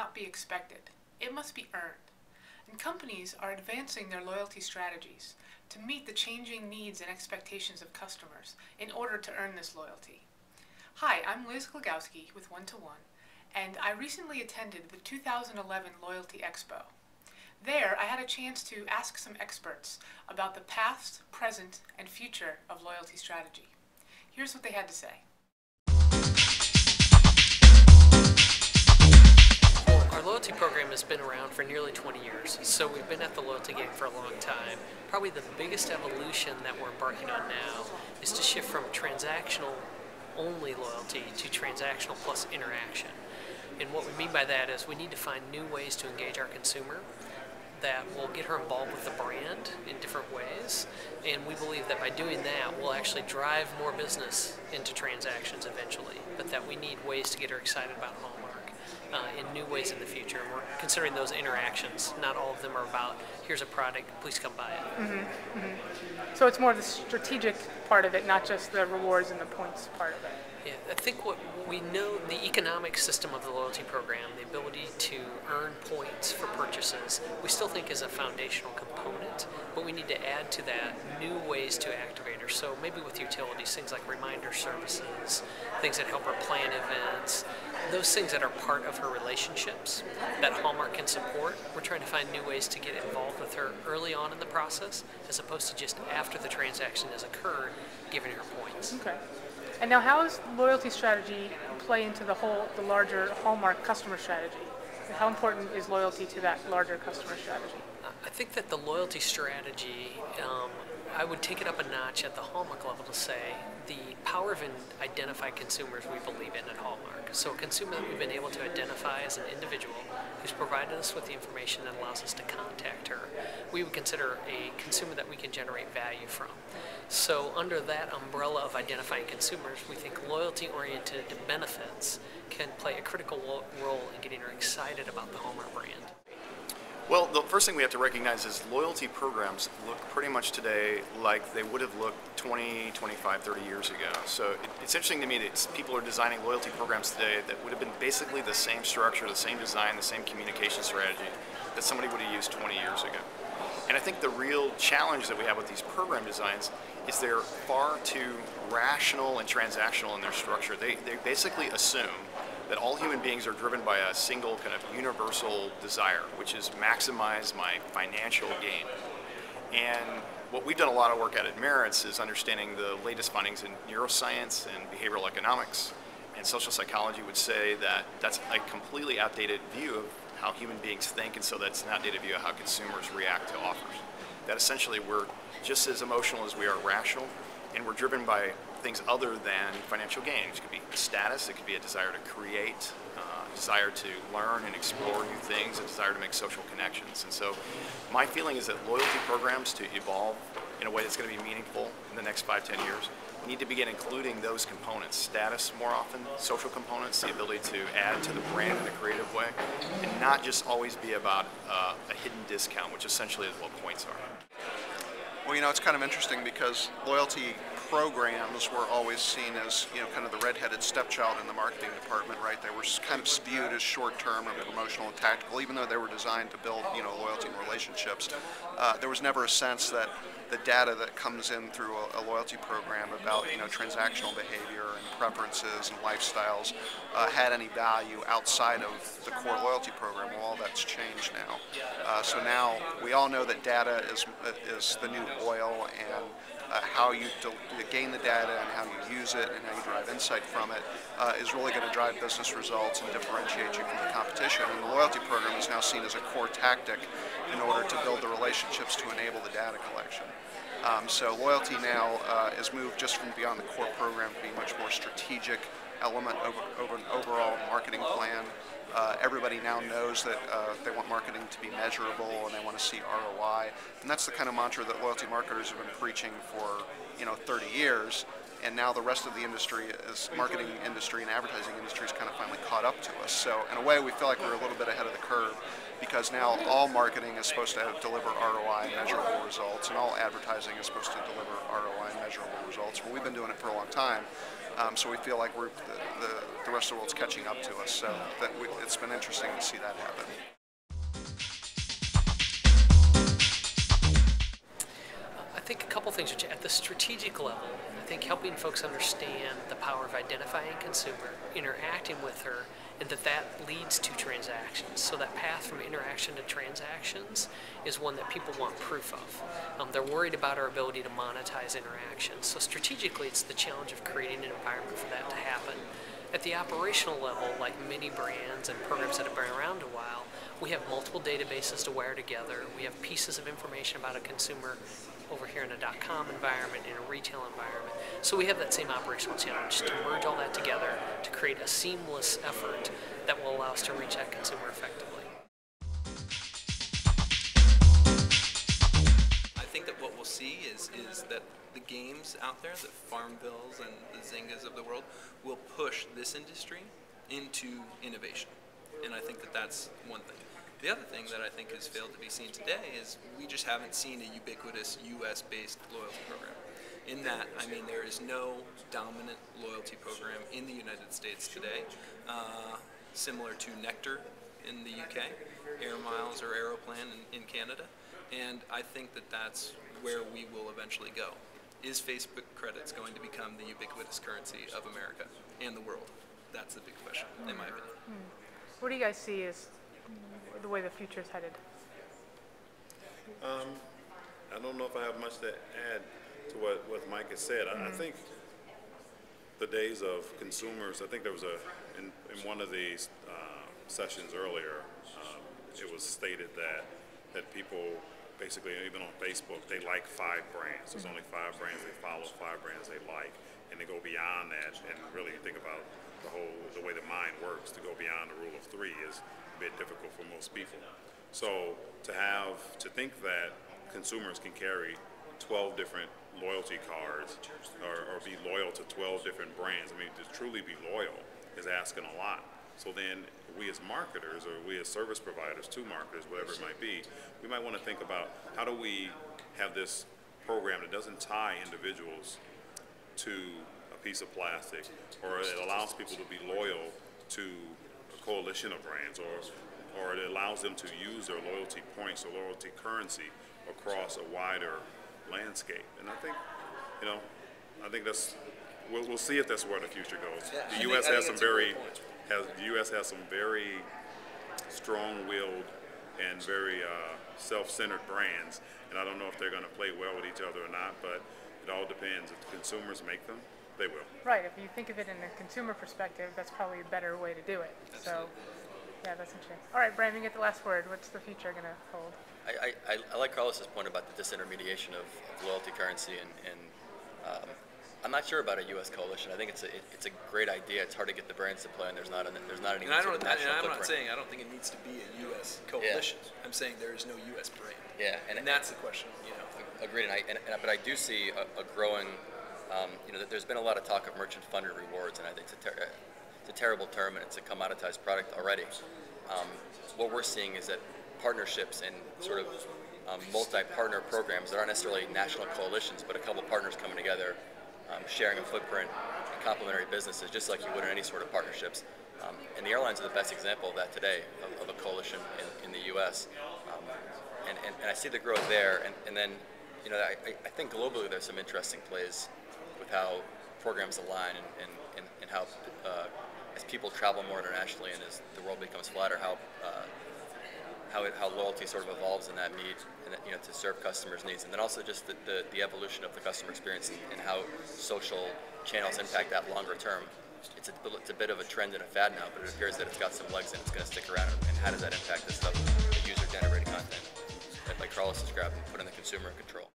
cannot be expected. It must be earned. And companies are advancing their loyalty strategies to meet the changing needs and expectations of customers in order to earn this loyalty. Hi, I'm Liz Glagowski with One to One, and I recently attended the 2011 Loyalty Expo. There, I had a chance to ask some experts about the past, present, and future of loyalty strategy. Here's what they had to say. Well, our loyalty program has been around for nearly 20 years, so we've been at the loyalty game for a long time. Probably the biggest evolution that we're embarking on now is to shift from transactional only loyalty to transactional plus interaction. And what we mean by that is we need to find new ways to engage our consumer that will get her involved with the brand in different ways, and we believe that by doing that we'll actually drive more business into transactions eventually, but that we need ways to get her excited about Hallmark in new ways in the future. And we're considering those interactions. Not all of them are about, here's a product, please come buy it. So it's more the strategic part of it, not just the rewards and the points part of it. Yeah, I think what we know, the economic system of the loyalty program, the ability to earn points for purchases, we still think is a foundational component, but we need to add to that new ways to activate her. So maybe with utilities, things like reminder services, things that help her plan events, those things that are part of her relationships that Hallmark can support. We're trying to find new ways to get involved with her early on in the process, as opposed to just after the transaction has occurred, giving her points. Okay. And now, how does loyalty strategy play into the larger Hallmark customer strategy? And how important is loyalty to that larger customer strategy? I think that the loyalty strategy, I would take it up a notch at the Hallmark level to say the power of identified consumers we believe in at Hallmark. So a consumer that we've been able to identify as an individual who's provided us with the information that allows us to contact her, we would consider a consumer that we can generate value from. So under that umbrella of identifying consumers, we think loyalty-oriented benefits can play a critical role in getting her excited about the Hallmark brand. Well, the first thing we have to recognize is loyalty programs look pretty much today like they would have looked 20, 25, 30 years ago. So it's interesting to me that people are designing loyalty programs today that would have been basically the same structure, the same design, the same communication strategy that somebody would have used 20 years ago. And I think the real challenge that we have with these program designs is they're far too rational and transactional in their structure. They basically assume that all human beings are driven by a single kind of universal desire, which is maximize my financial gain. And what we've done a lot of work at Maritz is understanding the latest findings in neuroscience and behavioral economics, and social psychology would say that that's a completely outdated view of how human beings think, and so that's an outdated view of how consumers react to offers. That essentially we're just as emotional as we are rational, and we're driven by things other than financial gain. It could be status, it could be a desire to create, a desire to learn and explore new things, a desire to make social connections. And so my feeling is that loyalty programs to evolve in a way that's going to be meaningful in the next 5, 10 years need to begin including those components, status more often, social components, the ability to add to the brand in a creative way, and not just always be about a hidden discount, which essentially is what points are. Well, you know, it's kind of interesting because loyalty programs were always seen as, you know, kind of the redheaded stepchild in the marketing department, right? They were kind of viewed as short-term and promotional and tactical, even though they were designed to build, you know, loyalty and relationships. There was never a sense that the data that comes in through a loyalty program about, you know, transactional behavior and preferences and lifestyles had any value outside of the core loyalty program. Well, all that's changed now. So now we all know that data is the new oil, and how you gain the data and how you use it and how you drive insight from it is really going to drive business results and differentiate you from the competition. And the loyalty program is now seen as a core tactic in order to build the relationships to enable the data collection. So loyalty now is moved just from beyond the core program to be a much more strategic element of an overall marketing plan. Everybody now knows that they want marketing to be measurable and they want to see ROI, and that's the kind of mantra that loyalty marketers have been preaching for, you know, 30 years. And now the rest of the industry, marketing industry and advertising industry, is kind of finally caught up to us. So in a way, we feel like we're a little bit ahead of the curve because now all marketing is supposed to deliver ROI and measurable results, and all advertising is supposed to deliver ROI and measurable results. Well, we've been doing it for a long time, so we feel like the rest of the world's catching up to us. So it's been interesting to see that happen. I think a couple things at the strategic level. I think helping folks understand the power of identifying a consumer, interacting with her, and that leads to transactions. So that path from interaction to transactions is one that people want proof of. They're worried about our ability to monetize interactions. So strategically, it's the challenge of creating an environment for that to happen. At the operational level, like many brands and programs that have been around a while, we have multiple databases to wire together. We have pieces of information about a consumer over here in a .com environment, in a retail environment. So we have that same operational challenge to merge all that together to create a seamless effort that will allow us to reach that consumer effectively. I think that what we'll see is that the games out there, the Farmvilles and the Zyngas of the world, will push this industry into innovation. And I think that that's one thing. The other thing that I think has failed to be seen today is we just haven't seen a ubiquitous US-based loyalty program. In that, I mean, there is no dominant loyalty program in the United States today, similar to Nectar in the UK, Air Miles or Aeroplan in Canada, and I think that that's where we will eventually go. Is Facebook credits going to become the ubiquitous currency of America and the world? That's the big question, in my opinion. What do you guys see as the way the future is headed? I don't know if I have much to add to what Mike has said. I think the days of consumers, I think there was in one of these sessions earlier, it was stated that people basically, even on Facebook, they like 5 brands. There's only 5 brands they follow, 5 brands they like, and they go beyond that. And really, you think about the way the mind works, to go beyond the rule of 3 is a bit difficult for most people. So to think that consumers can carry 12 different loyalty cards or be loyal to 12 different brands, I mean, to truly be loyal is asking a lot. So then we as marketers, or we as service providers to marketers, whatever it might be, we might want to think about how do we have this program that doesn't tie individuals to a piece of plastic, or it allows people to be loyal to a coalition of brands, or it allows them to use their loyalty points or loyalty currency across a wider landscape. And I think, we'll see if that's where the future goes. Yeah, the U.S. has some very strong-willed and very self-centered brands, and I don't know if they're going to play well with each other or not, but it all depends. If the consumers make them, they will. Right, if you think of it in a consumer perspective, that's probably a better way to do it. Absolutely. So, yeah, that's interesting. All right, Brian, you get the last word. What's the future going to hold? I like Carlos's point about the disintermediation of loyalty currency, and I'm not sure about a U.S. coalition. I think it's a great idea. It's hard to get the brands to play, and there's not any. And I'm not saying I don't think it needs to be a U.S. coalition. Yeah. I'm saying there is no U.S. brand. Yeah, and that's the question. Agreed. But I do see a growing. There's been a lot of talk of merchant funded rewards, and I think it's a terrible term, and it's a commoditized product already. What we're seeing is that partnerships and sort of multi-partner programs that aren't necessarily national coalitions, but a couple partners coming together, sharing a footprint and complementary businesses, just like you would in any sort of partnerships. And the airlines are the best example of that today, of a coalition in the U.S. And I see the growth there. And then, I think globally there's some interesting plays with how programs align and how, as people travel more internationally and as the world becomes flatter, how loyalty sort of evolves in that need, and to serve customers' needs, and then also just the evolution of the customer experience and how social channels impact that longer term. It's a bit of a trend and a fad now, but it appears that it's got some legs and it's going to stick around. And how does that impact the stuff, the user-generated content that, like Carlos described, and put in the consumer in control?